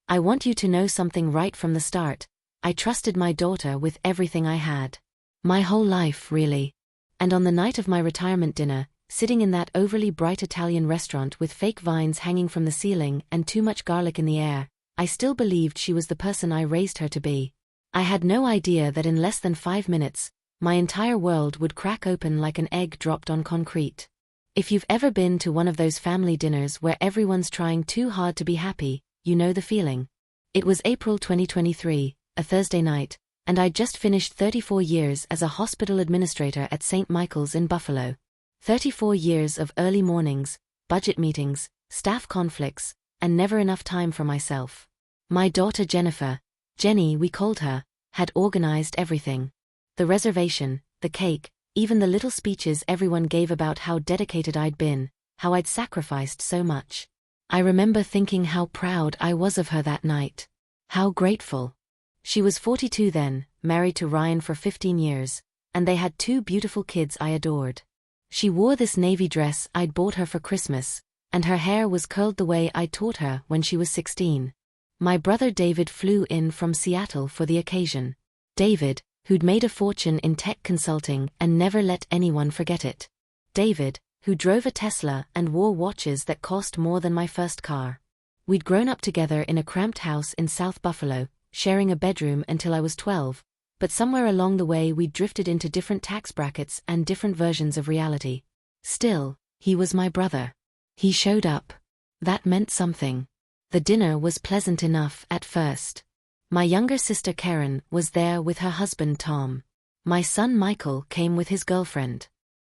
I want you to know something right from the start. I trusted my daughter with everything I had. My whole life, really. And on the night of my retirement dinner, sitting in that overly bright Italian restaurant with fake vines hanging from the ceiling and too much garlic in the air, I still believed she was the person I raised her to be. I had no idea that in less than 5 minutes, my entire world would crack open like an egg dropped on concrete. If you've ever been to one of those family dinners where everyone's trying too hard to be happy, you know the feeling. It was April 2023, a Thursday night, and I'd just finished 34 years as a hospital administrator at St. Michael's in Buffalo. 34 years of early mornings, budget meetings, staff conflicts, and never enough time for myself. My daughter Jennifer, Jenny we called her, had organized everything. The reservation, the cake, even the little speeches everyone gave about how dedicated I'd been, how I'd sacrificed so much. I remember thinking how proud I was of her that night. How grateful. She was 42 then, married to Ryan for 15 years, and they had 2 beautiful kids I adored. She wore this navy dress I'd bought her for Christmas, and her hair was curled the way I taught her when she was 16. My brother David flew in from Seattle for the occasion. David, who'd made a fortune in tech consulting and never let anyone forget it. David, who drove a Tesla and wore watches that cost more than my first car. We'd grown up together in a cramped house in South Buffalo, sharing a bedroom until I was 12, but somewhere along the way we'd drifted into different tax brackets and different versions of reality. Still, he was my brother. He showed up. That meant something. The dinner was pleasant enough at first. My younger sister Karen was there with her husband Tom. My son Michael came with his girlfriend.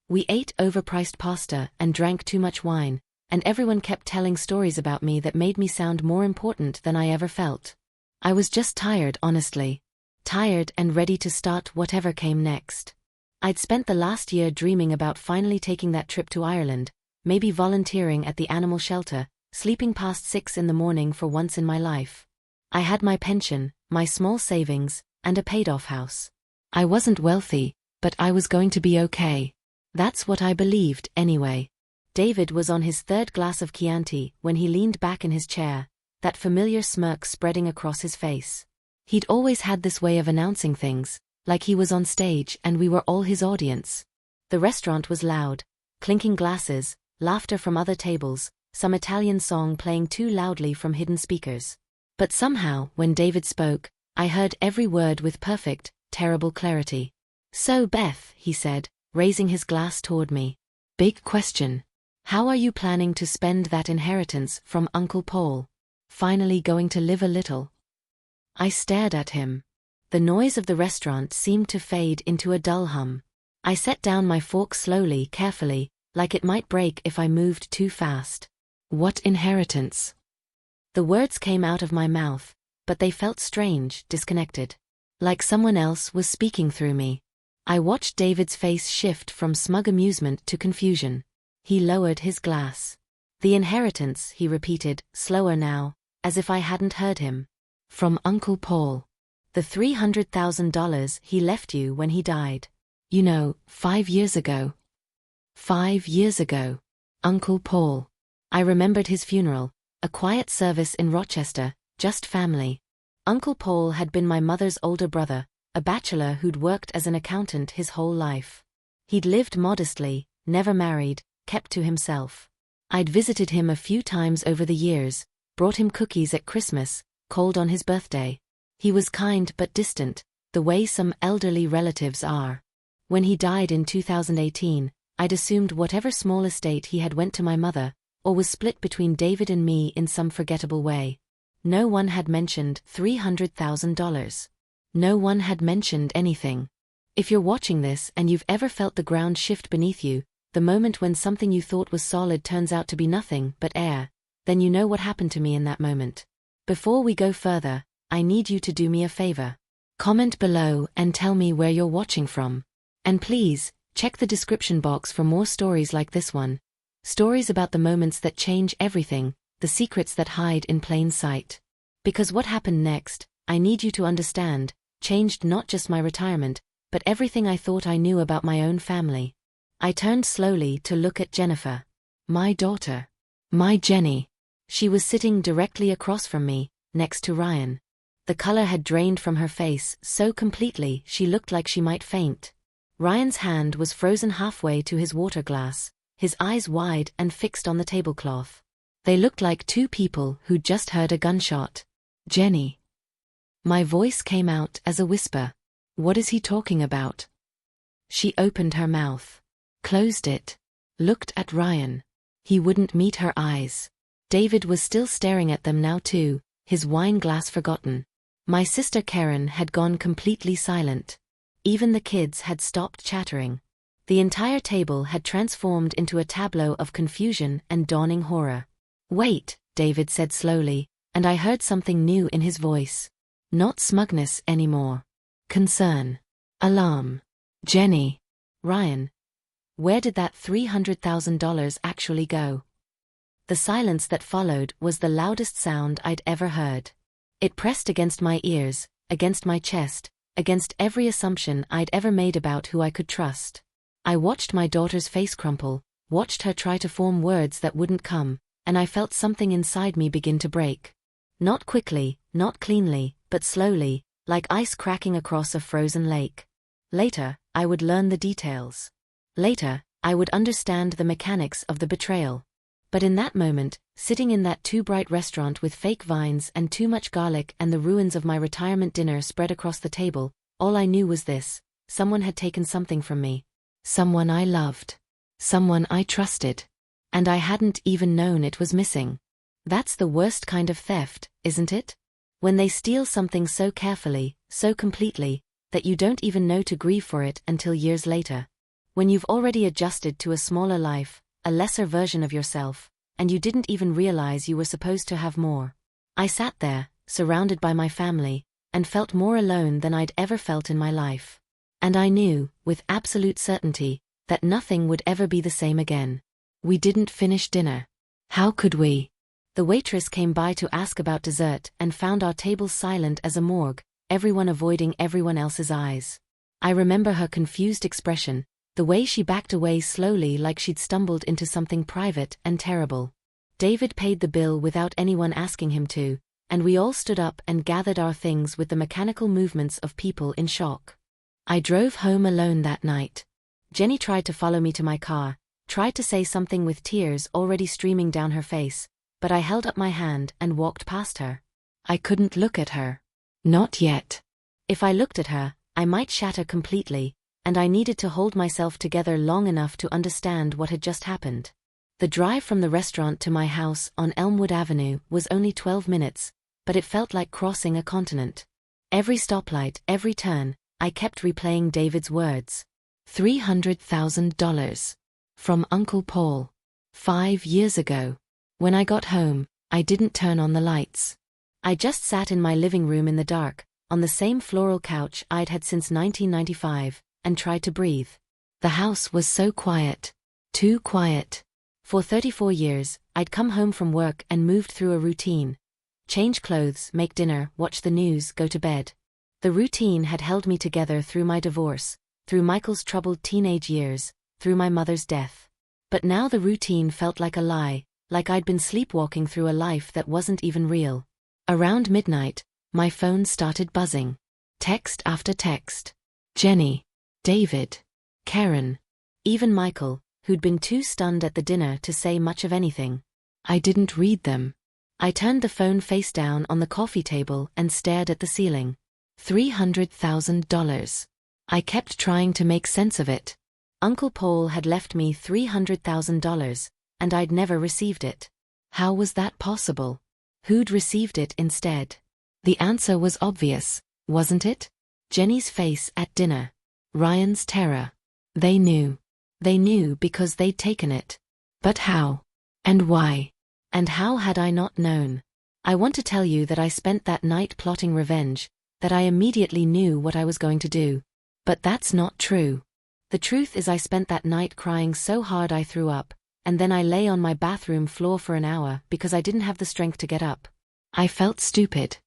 We ate overpriced pasta and drank too much wine, and everyone kept telling stories about me that made me sound more important than I ever felt. I was just tired, honestly. Tired and ready to start whatever came next. I'd spent the last year dreaming about finally taking that trip to Ireland, maybe volunteering at the animal shelter, sleeping past 6 in the morning for once in my life. I had my pension, my small savings, and a paid-off house. I wasn't wealthy, but I was going to be okay. That's what I believed, anyway. David was on his 3rd glass of Chianti when he leaned back in his chair, that familiar smirk spreading across his face. He'd always had this way of announcing things, like he was on stage and we were all his audience. The restaurant was loud, clinking glasses, laughter from other tables, some Italian song playing too loudly from hidden speakers. But somehow, when David spoke, I heard every word with perfect, terrible clarity. "So Beth," he said, raising his glass toward me. "Big question. How are you planning to spend that inheritance from Uncle Paul? Finally going to live a little?" I stared at him. The noise of the restaurant seemed to fade into a dull hum. I set down my fork slowly, carefully, like it might break if I moved too fast. "What inheritance?" The words came out of my mouth, but they felt strange, disconnected. Like someone else was speaking through me. I watched David's face shift from smug amusement to confusion. He lowered his glass. "The inheritance," he repeated, slower now, as if I hadn't heard him. "From Uncle Paul. The $300,000 he left you when he died. 5 years ago." 5 years ago. Uncle Paul. I remembered his funeral, a quiet service in Rochester, just family. Uncle Paul had been my mother's older brother, a bachelor who'd worked as an accountant his whole life. He'd lived modestly, never married, kept to himself. I'd visited him a few times over the years, brought him cookies at Christmas, called on his birthday. He was kind but distant, the way some elderly relatives are. When he died in 2018, I'd assumed whatever small estate he had went to my mother, or was split between David and me in some forgettable way. No one had mentioned $300,000. No one had mentioned anything. If you're watching this and you've ever felt the ground shift beneath you, the moment when something you thought was solid turns out to be nothing but air, then you know what happened to me in that moment. Before we go further, I need you to do me a favor. Comment below and tell me where you're watching from. And please, check the description box for more stories like this one. Stories about the moments that change everything, the secrets that hide in plain sight. Because what happened next, I need you to understand, changed not just my retirement, but everything I thought I knew about my own family. I turned slowly to look at Jennifer. My daughter. My Jenny. She was sitting directly across from me, next to Ryan. The color had drained from her face so completely she looked like she might faint. Ryan's hand was frozen halfway to his water glass, his eyes wide and fixed on the tablecloth. They looked like two people who'd just heard a gunshot. "Jenny." My voice came out as a whisper. "What is he talking about?" She opened her mouth, closed it, looked at Ryan. He wouldn't meet her eyes. David was still staring at them now too, his wine glass forgotten. My sister Karen had gone completely silent. Even the kids had stopped chattering. The entire table had transformed into a tableau of confusion and dawning horror. "Wait," David said slowly, and I heard something new in his voice. Not smugness anymore. Concern. Alarm. "Jenny." "Ryan. Where did that $300,000 actually go?" The silence that followed was the loudest sound I'd ever heard. It pressed against my ears, against my chest, against every assumption I'd ever made about who I could trust. I watched my daughter's face crumple, watched her try to form words that wouldn't come, and I felt something inside me begin to break. Not quickly, not cleanly, but slowly, like ice cracking across a frozen lake. Later, I would learn the details. Later, I would understand the mechanics of the betrayal. But in that moment, sitting in that too bright restaurant with fake vines and too much garlic and the ruins of my retirement dinner spread across the table, all I knew was this: someone had taken something from me. Someone I loved. Someone I trusted. And I hadn't even known it was missing. That's the worst kind of theft, isn't it? When they steal something so carefully, so completely, that you don't even know to grieve for it until years later. When you've already adjusted to a smaller life, a lesser version of yourself, and you didn't even realize you were supposed to have more. I sat there, surrounded by my family, and felt more alone than I'd ever felt in my life. And I knew, with absolute certainty, that nothing would ever be the same again. We didn't finish dinner. How could we? The waitress came by to ask about dessert and found our table silent as a morgue, everyone avoiding everyone else's eyes. I remember her confused expression, the way she backed away slowly like she'd stumbled into something private and terrible. David paid the bill without anyone asking him to, and we all stood up and gathered our things with the mechanical movements of people in shock. I drove home alone that night. Jenny tried to follow me to my car, tried to say something with tears already streaming down her face, but I held up my hand and walked past her. I couldn't look at her. Not yet. If I looked at her, I might shatter completely, and I needed to hold myself together long enough to understand what had just happened. The drive from the restaurant to my house on Elmwood Avenue was only 12 minutes, but it felt like crossing a continent. Every stoplight, every turn, I kept replaying David's words. $300,000. From Uncle Paul. 5 years ago. When I got home, I didn't turn on the lights. I just sat in my living room in the dark, on the same floral couch I'd had since 1995, and tried to breathe. The house was so quiet. Too quiet. For 34 years, I'd come home from work and moved through a routine. Change clothes, make dinner, watch the news, go to bed. The routine had held me together through my divorce, through Michael's troubled teenage years, through my mother's death. But now the routine felt like a lie, like I'd been sleepwalking through a life that wasn't even real. Around midnight, my phone started buzzing. Text after text. Jenny. David. Karen. Even Michael, who'd been too stunned at the dinner to say much of anything. I didn't read them. I turned the phone face down on the coffee table and stared at the ceiling. $300,000. I kept trying to make sense of it. Uncle Paul had left me $300,000, and I'd never received it. How was that possible? Who'd received it instead? The answer was obvious, wasn't it? Jenny's face at dinner. Ryan's terror. They knew. They knew because they'd taken it. But how? And why? And how had I not known? I want to tell you that I spent that night plotting revenge, that I immediately knew what I was going to do. But that's not true. The truth is I spent that night crying so hard I threw up, and then I lay on my bathroom floor for an hour because I didn't have the strength to get up. I felt stupid.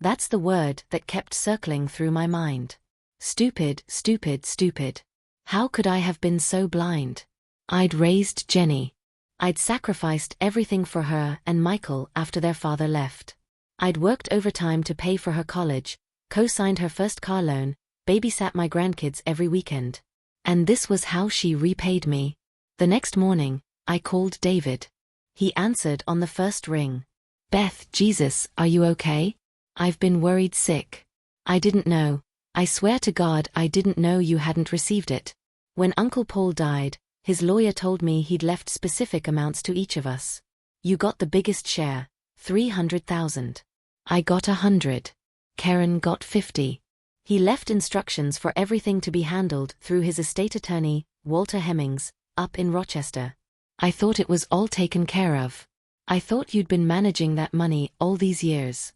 That's the word that kept circling through my mind. Stupid, stupid, stupid. How could I have been so blind? I'd raised Jenny. I'd sacrificed everything for her and Michael after their father left. I'd worked overtime to pay for her college, co-signed her first car loan, babysat my grandkids every weekend. And this was how she repaid me. The next morning, I called David. He answered on the first ring. "Beth, Jesus, are you okay? I've been worried sick. I didn't know. I swear to God I didn't know you hadn't received it. When Uncle Paul died, his lawyer told me he'd left specific amounts to each of us. You got the biggest share, 300,000. I got 100. Karen got 50. He left instructions for everything to be handled through his estate attorney, Walter Hemmings, up in Rochester. I thought it was all taken care of. I thought you'd been managing that money all these years.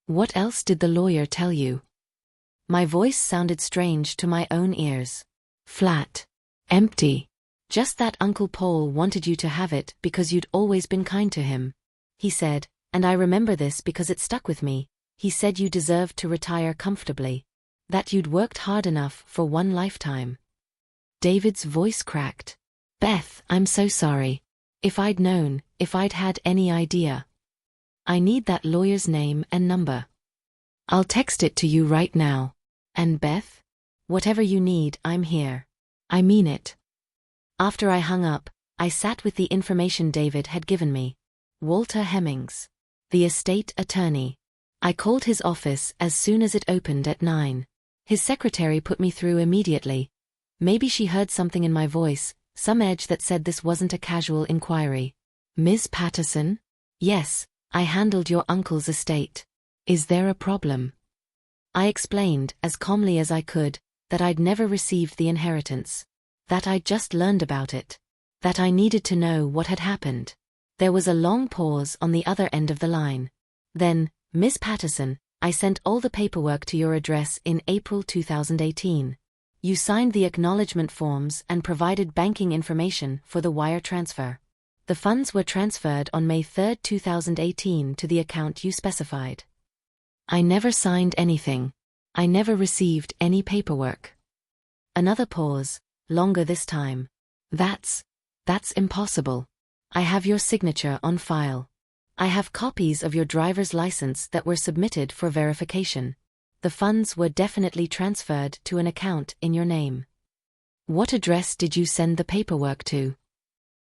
What else did the lawyer tell you?" My voice sounded strange to my own ears. Flat. Empty. "Just that Uncle Paul wanted you to have it because you'd always been kind to him. He said, and I remember this because it stuck with me, he said you deserved to retire comfortably. That you'd worked hard enough for one lifetime." David's voice cracked. "Beth, I'm so sorry. If I'd known, if I'd had any idea. I need that lawyer's name and number. I'll text it to you right now. And Beth? Whatever you need, I'm here. I mean it." After I hung up, I sat with the information David had given me. Walter Hemmings, the estate attorney. I called his office as soon as it opened at 9. His secretary put me through immediately. Maybe she heard something in my voice, some edge that said this wasn't a casual inquiry. "Ms. Patterson? Yes, I handled your uncle's estate. Is there a problem?" I explained, as calmly as I could, that I'd never received the inheritance. That I'd just learned about it. That I needed to know what had happened. There was a long pause on the other end of the line. Then, "Ms. Patterson, I sent all the paperwork to your address in April 2018. You signed the acknowledgement forms and provided banking information for the wire transfer. The funds were transferred on May 3, 2018 to the account you specified. I never signed anything. I never received any paperwork." Another pause, longer this time. That's impossible. I have your signature on file. I have copies of your driver's license that were submitted for verification. The funds were definitely transferred to an account in your name. What address did you send the paperwork to?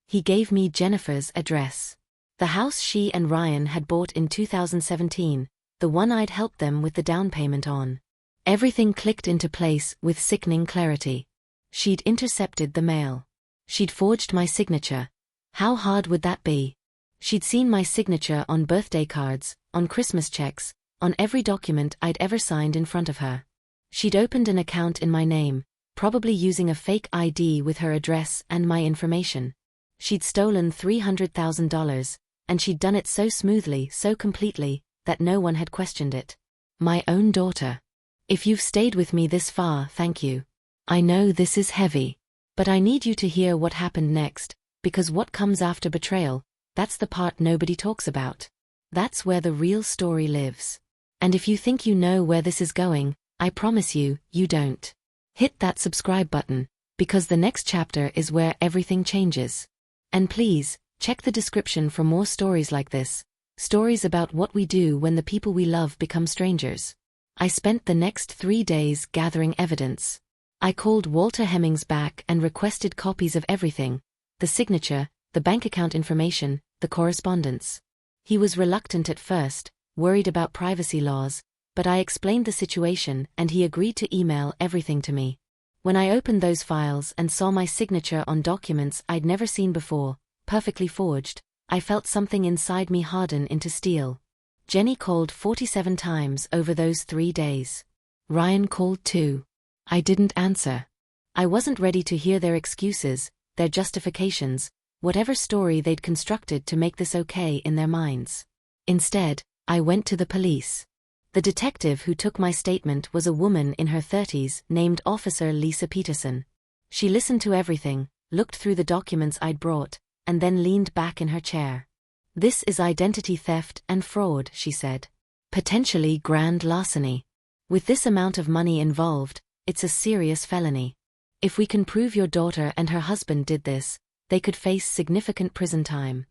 He gave me Jennifer's address. The house she and Ryan had bought in 2017, the one I'd helped them with the down payment on. Everything clicked into place with sickening clarity. She'd intercepted the mail. She'd forged my signature. How hard would that be? She'd seen my signature on birthday cards, on Christmas checks, on every document I'd ever signed in front of her. She'd opened an account in my name, probably using a fake ID with her address and my information. She'd stolen $300,000, and she'd done it so smoothly, so completely, that no one had questioned it. My own daughter. If you've stayed with me this far, thank you. I know this is heavy. But I need you to hear what happened next, because what comes after betrayal, that's the part nobody talks about. That's where the real story lives. And if you think you know where this is going, I promise you, you don't. Hit that subscribe button, because the next chapter is where everything changes. And please, check the description for more stories like this. Stories about what we do when the people we love become strangers. I spent the next 3 days gathering evidence. I called Walter Hemmings back and requested copies of everything. The signature, the bank account information, the correspondence. He was reluctant at first, worried about privacy laws, but I explained the situation and he agreed to email everything to me. When I opened those files and saw my signature on documents I'd never seen before, perfectly forged, I felt something inside me harden into steel. Jenny called 47 times over those 3 days. Ryan called too. I didn't answer. I wasn't ready to hear their excuses, their justifications, whatever story they'd constructed to make this okay in their minds. Instead, I went to the police. The detective who took my statement was a woman in her 30s named Officer Lisa Peterson. She listened to everything, looked through the documents I'd brought, and then leaned back in her chair. "This is identity theft and fraud," she said. "Potentially grand larceny. With this amount of money involved, it's a serious felony. If we can prove your daughter and her husband did this, they could face significant prison time."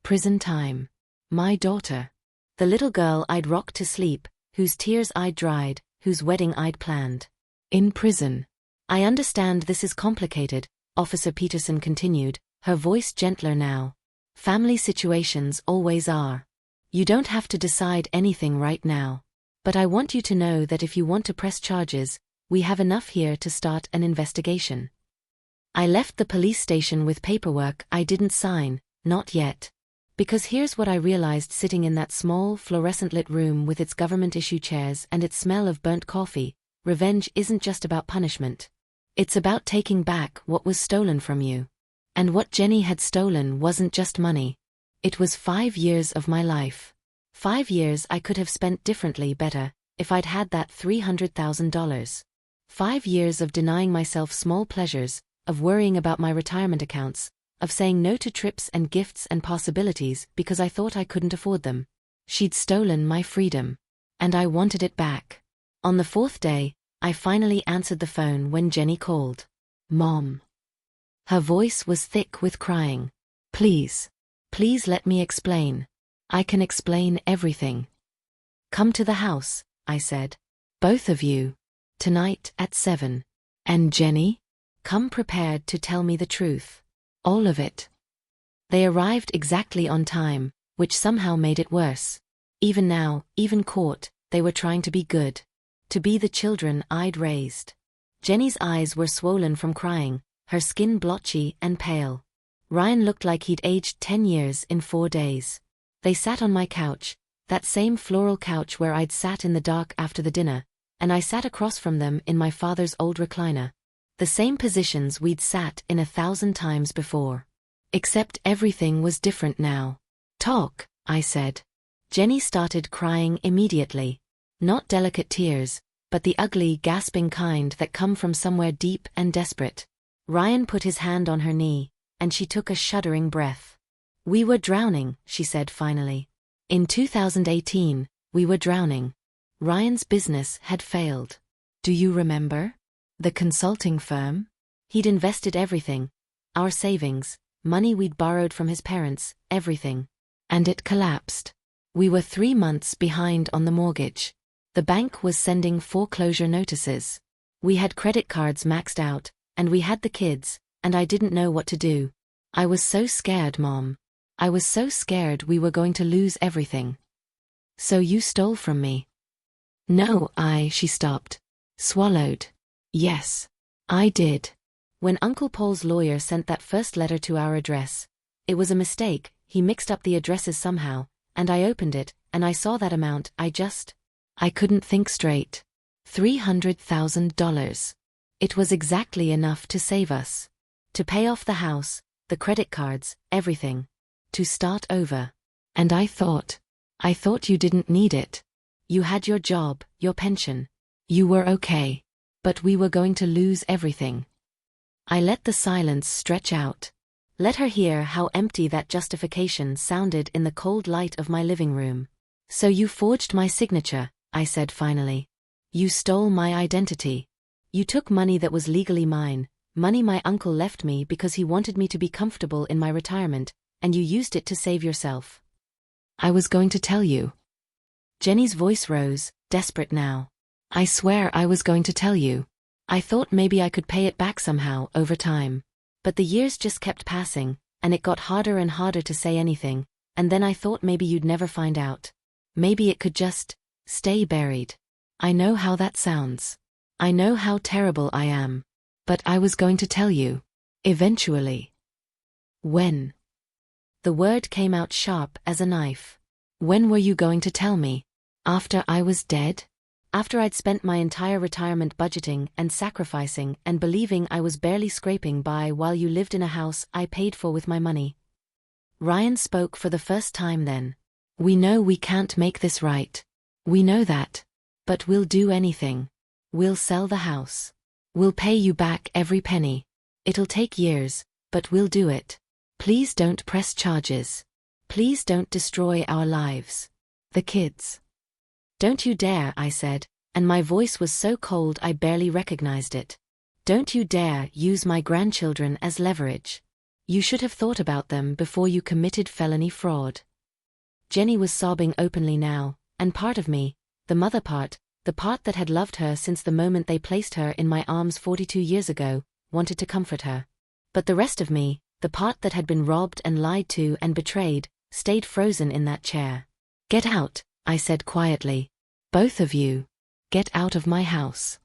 Prison time. My daughter. The little girl I'd rocked to sleep, whose tears I'd dried, whose wedding I'd planned. In prison. I understand this is complicated, Officer Peterson continued, her voice gentler now. Family situations always are. You don't have to decide anything right now. But I want you to know that if you want to press charges, we have enough here to start an investigation. I left the police station with paperwork I didn't sign, not yet. Because here's what I realized sitting in that small, fluorescent-lit room with its government-issue chairs and its smell of burnt coffee, revenge isn't just about punishment. It's about taking back what was stolen from you. And what Jenny had stolen wasn't just money. It was 5 years of my life. 5 years I could have spent differently better, if I'd had that $300,000. 5 years of denying myself small pleasures, of worrying about my retirement accounts, of saying no to trips and gifts and possibilities because I thought I couldn't afford them. She'd stolen my freedom. And I wanted it back. On the 4th day, I finally answered the phone when Jenny called. Mom. Her voice was thick with crying. Please. Please let me explain. I can explain everything. Come to the house, I said. Both of you. Tonight at 7. And Jenny? Come prepared to tell me the truth. All of it. They arrived exactly on time, which somehow made it worse. Even now, even caught, they were trying to be good. To be the children I'd raised. Jenny's eyes were swollen from crying, her skin blotchy and pale. Ryan looked like he'd aged 10 years in 4 days. They sat on my couch, that same floral couch where I'd sat in the dark after the dinner, and I sat across from them in my father's old recliner. The same positions we'd sat in 1,000 times before. Except everything was different now. Talk, I said. Jenny started crying immediately. Not delicate tears, but the ugly, gasping kind that come from somewhere deep and desperate. Ryan put his hand on her knee, and she took a shuddering breath. We were drowning, she said finally. In 2018, we were drowning. Ryan's business had failed. Do you remember? The consulting firm? He'd invested everything. Our savings, money we'd borrowed from his parents, everything. And it collapsed. We were 3 months behind on the mortgage. The bank was sending foreclosure notices. We had credit cards maxed out, and we had the kids, and I didn't know what to do. I was so scared, Mom. I was so scared we were going to lose everything. So you stole from me? No, she stopped. Swallowed. Yes, I did. When Uncle Paul's lawyer sent that first letter to our address, it was a mistake, he mixed up the addresses somehow, and I opened it, and I saw that amount, I couldn't think straight. $300,000. It was exactly enough to save us. To pay off the house, the credit cards, everything. To start over. And I thought you didn't need it. You had your job, your pension. You were okay. But we were going to lose everything. I let the silence stretch out. Let her hear how empty that justification sounded in the cold light of my living room. So you forged my signature, I said finally. You stole my identity. You took money that was legally mine, money my uncle left me because he wanted me to be comfortable in my retirement, and you used it to save yourself. I was going to tell you. Jenny's voice rose, desperate now. I swear I was going to tell you. I thought maybe I could pay it back somehow, over time. But the years just kept passing, and it got harder and harder to say anything, and then I thought maybe you'd never find out. Maybe it could just stay buried. I know how that sounds. I know how terrible I am. But I was going to tell you. Eventually. When? The word came out sharp as a knife. When were you going to tell me? After I was dead? After I'd spent my entire retirement budgeting and sacrificing and believing I was barely scraping by while you lived in a house I paid for with my money. Ryan spoke for the first time then. We know we can't make this right. We know that. But we'll do anything. We'll sell the house. We'll pay you back every penny. It'll take years, but we'll do it. Please don't press charges. Please don't destroy our lives. The kids. Don't you dare, I said, and my voice was so cold I barely recognized it. Don't you dare use my grandchildren as leverage. You should have thought about them before you committed felony fraud. Jenny was sobbing openly now, and part of me, the mother part, the part that had loved her since the moment they placed her in my arms 42 years ago, wanted to comfort her. But the rest of me, the part that had been robbed and lied to and betrayed, stayed frozen in that chair. "Get out," I said quietly. "Both of you. Get out of my house."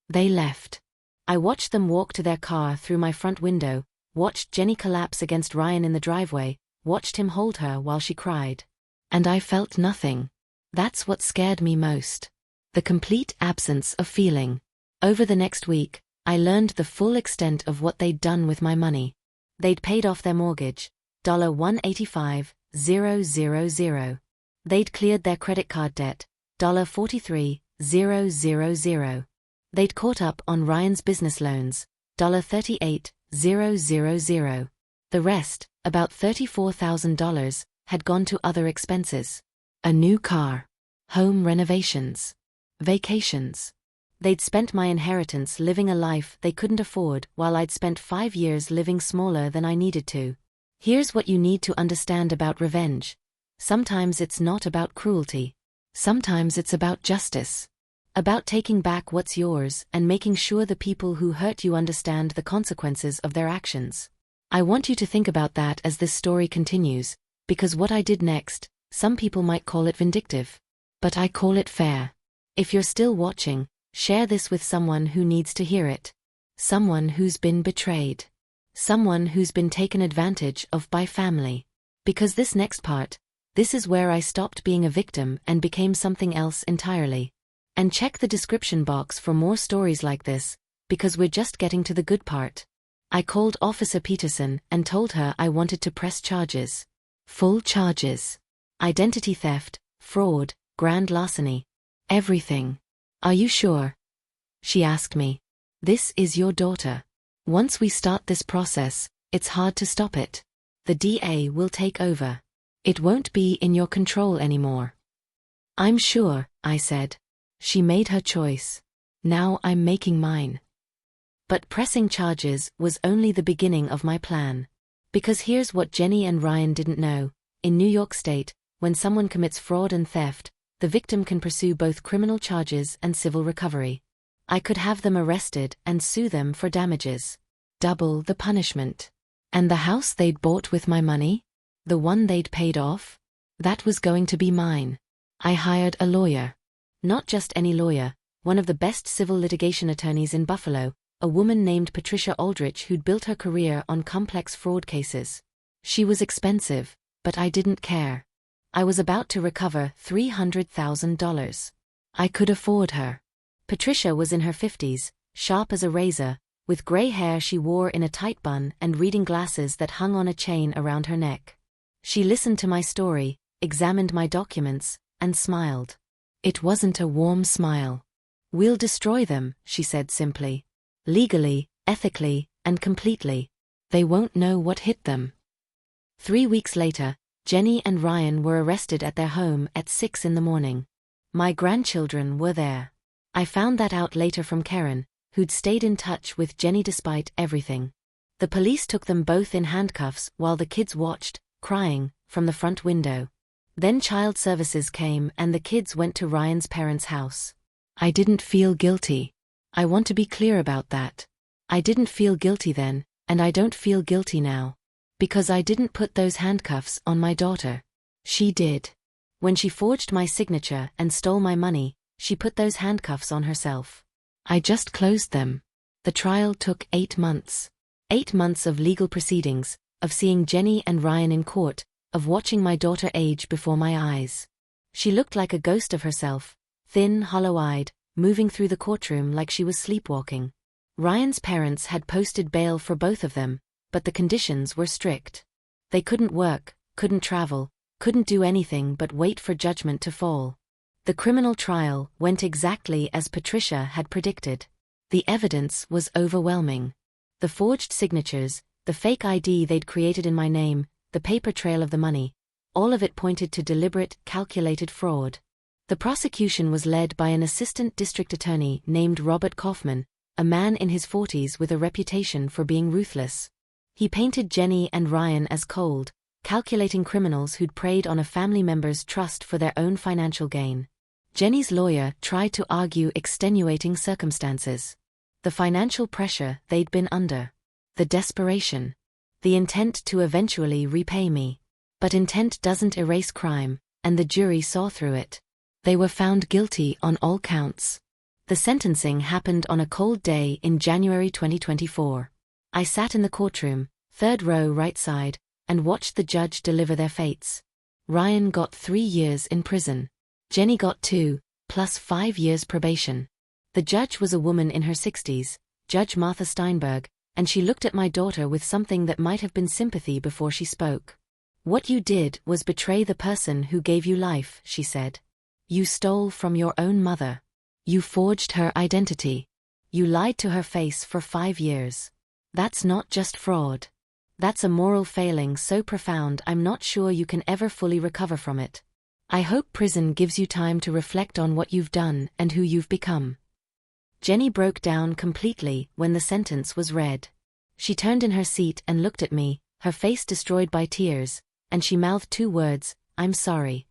They left. I watched them walk to their car through my front window, watched Jenny collapse against Ryan in the driveway, watched him hold her while she cried. And I felt nothing. That's what scared me most. The complete absence of feeling. Over the next week, I learned the full extent of what they'd done with my money. They'd paid off their mortgage, $185,000. They'd cleared their credit card debt, $43,000. They'd caught up on Ryan's business loans, $38,000. The rest, about $34,000, had gone to other expenses. A new car. Home renovations. Vacations. They'd spent my inheritance living a life they couldn't afford while I'd spent 5 years living smaller than I needed to. Here's what you need to understand about revenge. Sometimes it's not about cruelty. Sometimes it's about justice. About taking back what's yours and making sure the people who hurt you understand the consequences of their actions. I want you to think about that as this story continues, because what I did next, some people might call it vindictive. But I call it fair. If you're still watching, share this with someone who needs to hear it. Someone who's been betrayed. Someone who's been taken advantage of by family. Because this next part, this is where I stopped being a victim and became something else entirely. And check the description box for more stories like this, because we're just getting to the good part. I called Officer Peterson and told her I wanted to press charges. Full charges. Identity theft, fraud, grand larceny. Everything. "Are you sure?" she asked me. "This is your daughter. Once we start this process, it's hard to stop it. The DA will take over. It won't be in your control anymore." "I'm sure," I said. She made her choice. Now I'm making mine. But pressing charges was only the beginning of my plan. Because here's what Jenny and Ryan didn't know. In New York State, when someone commits fraud and theft, the victim can pursue both criminal charges and civil recovery. I could have them arrested and sue them for damages. Double the punishment. And the house they'd bought with my money? The one they'd paid off? That was going to be mine. I hired a lawyer. Not just any lawyer, one of the best civil litigation attorneys in Buffalo, a woman named Patricia Aldrich who'd built her career on complex fraud cases. She was expensive, but I didn't care. I was about to recover $300,000. I could afford her. Patricia was in her 50s, sharp as a razor, with gray hair she wore in a tight bun and reading glasses that hung on a chain around her neck. She listened to my story, examined my documents, and smiled. It wasn't a warm smile. "We'll destroy them," she said simply. "Legally, ethically, and completely. They won't know what hit them." 3 weeks later, Jenny and Ryan were arrested at their home at 6 in the morning. My grandchildren were there. I found that out later from Karen, who'd stayed in touch with Jenny despite everything. The police took them both in handcuffs while the kids watched, crying, from the front window. Then Child Services came and the kids went to Ryan's parents' house. I didn't feel guilty. I want to be clear about that. I didn't feel guilty then, and I don't feel guilty now. Because I didn't put those handcuffs on my daughter. She did. When she forged my signature and stole my money, she put those handcuffs on herself. I just closed them. The trial took 8 months. 8 months of legal proceedings, of seeing Jenny and Ryan in court, of watching my daughter age before my eyes. She looked like a ghost of herself, thin, hollow-eyed, moving through the courtroom like she was sleepwalking. Ryan's parents had posted bail for both of them, but the conditions were strict. They couldn't work, couldn't travel, couldn't do anything but wait for judgment to fall. The criminal trial went exactly as Patricia had predicted. The evidence was overwhelming. The forged signatures, the fake ID they'd created in my name, the paper trail of the money, all of it pointed to deliberate, calculated fraud. The prosecution was led by an assistant district attorney named Robert Kaufman, a man in his 40s with a reputation for being ruthless. He painted Jenny and Ryan as cold, calculating criminals who'd preyed on a family member's trust for their own financial gain. Jenny's lawyer tried to argue extenuating circumstances. The financial pressure they'd been under. The desperation. The intent to eventually repay me. But intent doesn't erase crime, and the jury saw through it. They were found guilty on all counts. The sentencing happened on a cold day in January 2024. I sat in the courtroom, third row right side, and watched the judge deliver their fates. Ryan got 3 years in prison. Jenny got 2, plus 5 years probation. The judge was a woman in her 60s, Judge Martha Steinberg, and she looked at my daughter with something that might have been sympathy before she spoke. "What you did was betray the person who gave you life," she said. "You stole from your own mother. You forged her identity. You lied to her face for 5 years. That's not just fraud. That's a moral failing so profound I'm not sure you can ever fully recover from it. I hope prison gives you time to reflect on what you've done and who you've become." Jenny broke down completely when the sentence was read. She turned in her seat and looked at me, her face destroyed by tears, and she mouthed 2 words, "I'm sorry."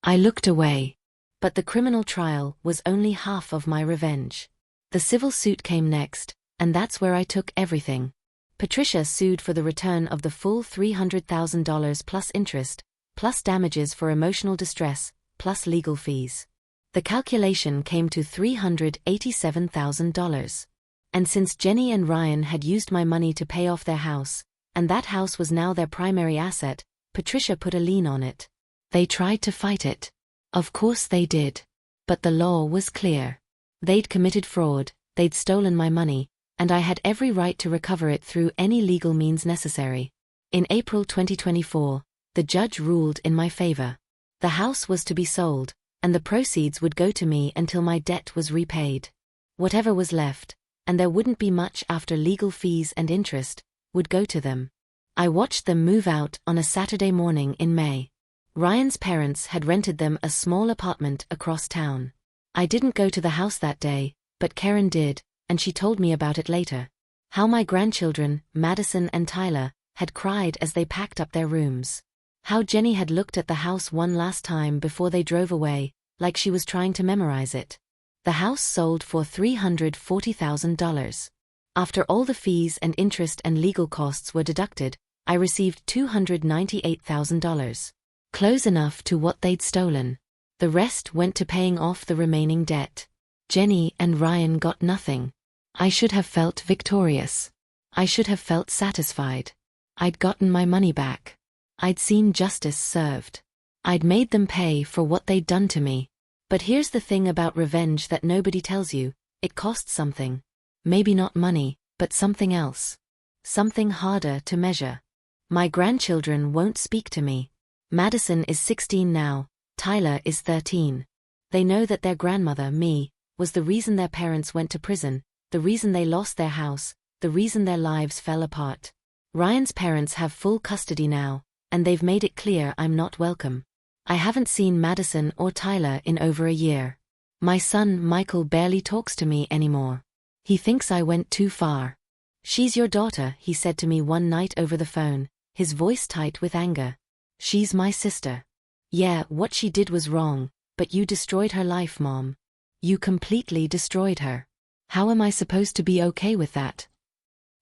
I looked away. But the criminal trial was only half of my revenge. The civil suit came next, and that's where I took everything. Patricia sued for the return of the full $300,000 plus interest, plus damages for emotional distress, plus legal fees. The calculation came to $387,000. And since Jenny and Ryan had used my money to pay off their house, and that house was now their primary asset, Patricia put a lien on it. They tried to fight it. Of course they did. But the law was clear. They'd committed fraud, they'd stolen my money, and I had every right to recover it through any legal means necessary. In April 2024, the judge ruled in my favor. The house was to be sold, and the proceeds would go to me until my debt was repaid. Whatever was left, and there wouldn't be much after legal fees and interest, would go to them. I watched them move out on a Saturday morning in May. Ryan's parents had rented them a small apartment across town. I didn't go to the house that day, but Karen did, and she told me about it later. How my grandchildren, Madison and Tyler, had cried as they packed up their rooms. How Jenny had looked at the house one last time before they drove away, like she was trying to memorize it. The house sold for $340,000. After all the fees and interest and legal costs were deducted, I received $298,000. Close enough to what they'd stolen. The rest went to paying off the remaining debt. Jenny and Ryan got nothing. I should have felt victorious. I should have felt satisfied. I'd gotten my money back. I'd seen justice served. I'd made them pay for what they'd done to me. But here's the thing about revenge that nobody tells you: it costs something. Maybe not money, but something else. Something harder to measure. My grandchildren won't speak to me. Madison is 16 now, Tyler is 13. They know that their grandmother, me, was the reason their parents went to prison, the reason they lost their house, the reason their lives fell apart. Ryan's parents have full custody now, and they've made it clear I'm not welcome. I haven't seen Madison or Tyler in over a year. My son Michael barely talks to me anymore. He thinks I went too far. "She's your daughter," he said to me one night over the phone, his voice tight with anger. "She's my sister. Yeah, what she did was wrong, but you destroyed her life, Mom. You completely destroyed her. How am I supposed to be okay with that?"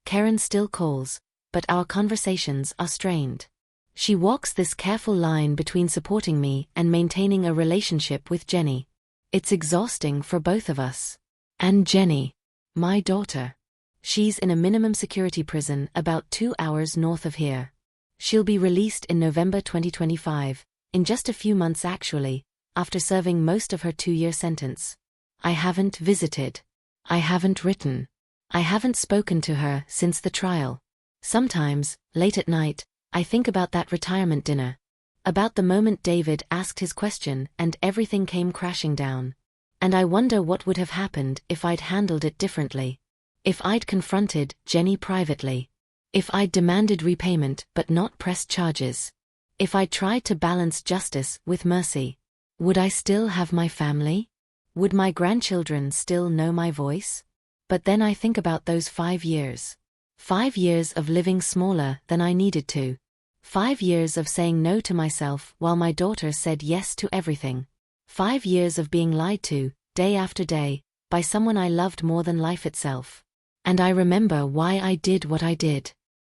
Karen still calls, but our conversations are strained. She walks this careful line between supporting me and maintaining a relationship with Jenny. It's exhausting for both of us. And Jenny, my daughter. She's in a minimum security prison about 2 hours north of here. She'll be released in November 2025, in just a few months actually, after serving most of her 2-year sentence. I haven't visited. I haven't written. I haven't spoken to her since the trial. Sometimes, late at night, I think about that retirement dinner. About the moment David asked his question and everything came crashing down. And I wonder what would have happened if I'd handled it differently. If I'd confronted Jenny privately. If I'd demanded repayment but not pressed charges. If I'd tried to balance justice with mercy. Would I still have my family? Would my grandchildren still know my voice? But then I think about those 5 years. 5 years of living smaller than I needed to. 5 years of saying no to myself while my daughter said yes to everything. 5 years of being lied to, day after day, by someone I loved more than life itself. And I remember why I did what I did.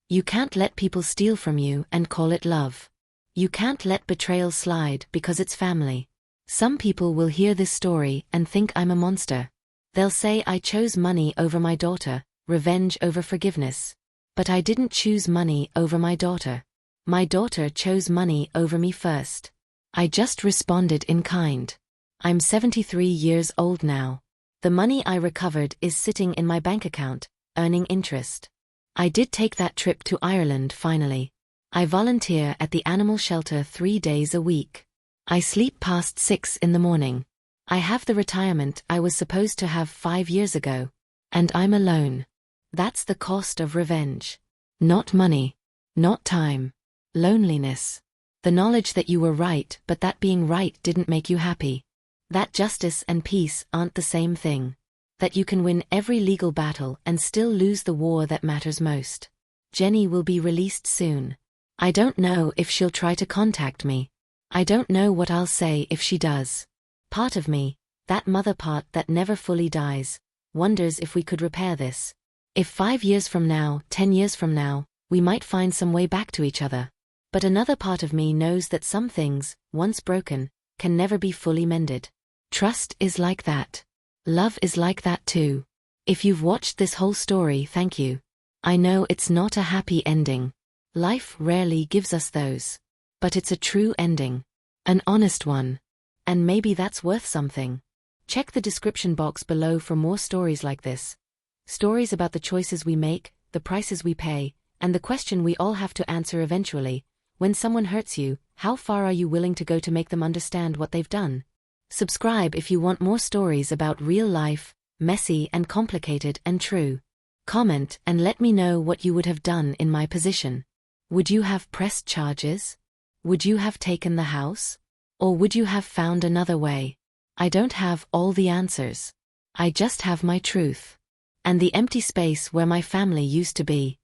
You can't let people steal from you and call it love. You can't let betrayal slide because it's family. Some people will hear this story and think I'm a monster. They'll say I chose money over my daughter, revenge over forgiveness. But I didn't choose money over my daughter. My daughter chose money over me first. I just responded in kind. I'm 73 years old now. The money I recovered is sitting in my bank account, earning interest. I did take that trip to Ireland finally. I volunteer at the animal shelter 3 days a week. I sleep past 6 in the morning. I have the retirement I was supposed to have 5 years ago. And I'm alone. That's the cost of revenge. Not money. Not time. Loneliness. The knowledge that you were right but that being right didn't make you happy. That justice and peace aren't the same thing. That you can win every legal battle and still lose the war that matters most. Jenny will be released soon. I don't know if she'll try to contact me. I don't know what I'll say if she does. Part of me, that mother part that never fully dies, wonders if we could repair this. If 5 years from now, 10 years from now, we might find some way back to each other. But another part of me knows that some things, once broken, can never be fully mended. Trust is like that. Love is like that too. If you've watched this whole story, thank you. I know it's not a happy ending. Life rarely gives us those. But it's a true ending. An honest one. And maybe that's worth something. Check the description box below for more stories like this. Stories about the choices we make, the prices we pay, and the question we all have to answer eventually. When someone hurts you, how far are you willing to go to make them understand what they've done? Subscribe if you want more stories about real life, messy and complicated and true. Comment and let me know what you would have done in my position. Would you have pressed charges? Would you have taken the house? Or would you have found another way? I don't have all the answers. I just have my truth. And the empty space where my family used to be.